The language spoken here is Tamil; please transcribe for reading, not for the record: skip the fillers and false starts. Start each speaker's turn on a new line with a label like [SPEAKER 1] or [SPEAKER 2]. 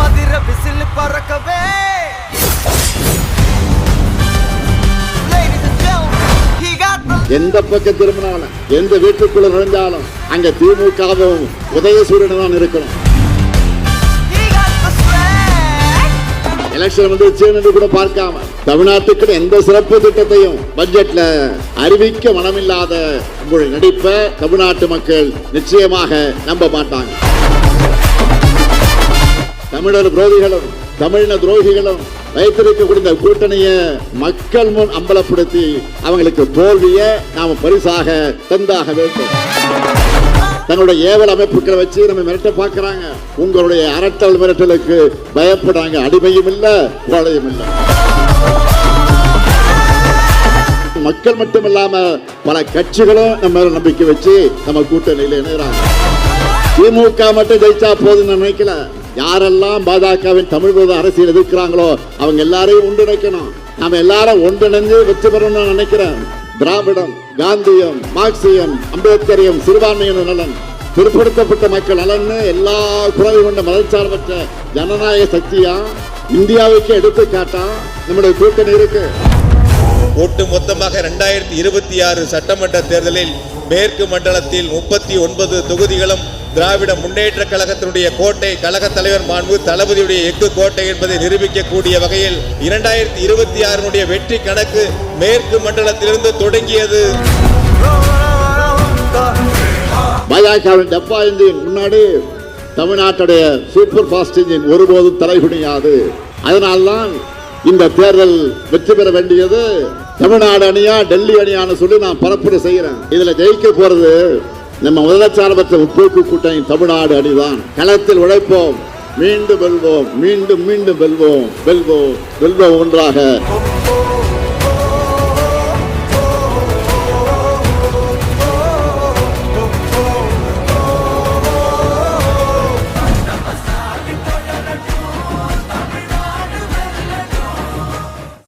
[SPEAKER 1] மதிர விசில் பறக்கவே
[SPEAKER 2] எந்த பக்கம் திரும்பினாலும் எந்த வீட்டுக்குள்ள நுழைஞ்சாலும் அங்க திமுகவும் உதயசூரியன் தான் இருக்கணும். எலெக்ஷன் வந்து கூட பார்க்காம தமிழ்நாட்டுக்கு எந்த சிறப்பு திட்டத்தையும் பட்ஜெட்ல அறிவிக்க மனமில்லாத உங்களுடைய நடிப்பை தமிழ்நாட்டு மக்கள் நிச்சயமாக நம்ப மாட்டாங்க. தமிழர் விரோதிகளும் தமிழின துரோகிகளும் வைத்திருக்கக்கூடிய கூட்டணிய மக்கள் முன் அம்பலப்படுத்தி அவங்களுக்கு தோல்வியை நாம பரிசாக தந்தாக வேண்டும். தன்னுடைய ஏவல் அமைப்புகளை வச்சு நம்ம மிரட்ட பார்க்கிறாங்க. உங்களுடைய அரட்டல் மிரட்டலுக்கு பயப்படுறாங்க. அடிமையும் இல்ல, கோழையும் இல்ல. மக்கள் மட்டுமில்லாம பல கட்சிகளும் நம்ம நம்பிக்கை வச்சு நம்ம கூட்டணியில இணைகிறாங்க. திமுக மட்டும் ஜெயிச்சா போதுன்னு நினைக்கல. யாரெல்லாம் பாஜகவின் தமிழ் விரோத அரசியல் எதிர்க்கிறாங்களோ அவங்க எல்லாரையும் ஒன்றிணைக்கணும். நம்ம எல்லாரும் ஒன்றிணைந்து வெற்றி பெறணும்னு நினைக்கிறேன். திராவிடம், காந்தியம், மார்க்சியம், அம்பேத்கரியம், சிறுபான்மையினர் நலன், பிற்படுத்தப்பட்ட மக்கள் நலன் எல்லா குறைவு கொண்ட மதச்சார்பற்ற ஜனநாயக சக்தியா இந்தியாவுக்கு எடுத்துக்காட்டா நம்முடைய கூட்டணி இருக்கு.
[SPEAKER 3] ஒட்டு மொத்தமாக 2026 சட்டமன்ற தேர்தலில் மேற்கு மண்டலத்தில் 39 தொகுதிகளும் திராவிட முன்னேற்ற கழகத்தினுடைய கோட்டை, கழக தலைவர் மாண்பு தளபதியுடைய எஃகு கோட்டை என்பதை நிரூபிக்கக்கூடிய வகையில் 2026 வெற்றி கணக்கு மேற்கு மண்டலத்திலிருந்து தொடங்கியது.
[SPEAKER 2] பாஜகவின் டப்பா இன்ஜின் முன்னாடி தமிழ்நாட்டுடைய சூப்பர் ஃபாஸ்ட் இன்ஜின் ஒருபோதும் தலைகுனியாது. அதனால்தான் இந்த தேர்தல் வெற்றி பெற வேண்டியது தமிழ்நாடு அணியா டெல்லி அணியான்னு சொல்லி நான் பரப்புரை செய்கிறேன். இதுல ஜெயிக்க போறது நம்ம முதலச்சார்பற்ற முற்போக்கு கூட்டணி தமிழ்நாடு அணிதான். களத்தில் உழைப்போம், மீண்டும் வெல்வோம், மீண்டும் மீண்டும் வெல்வோம், வெல்வோம், வெல்வோம் ஒன்றாக.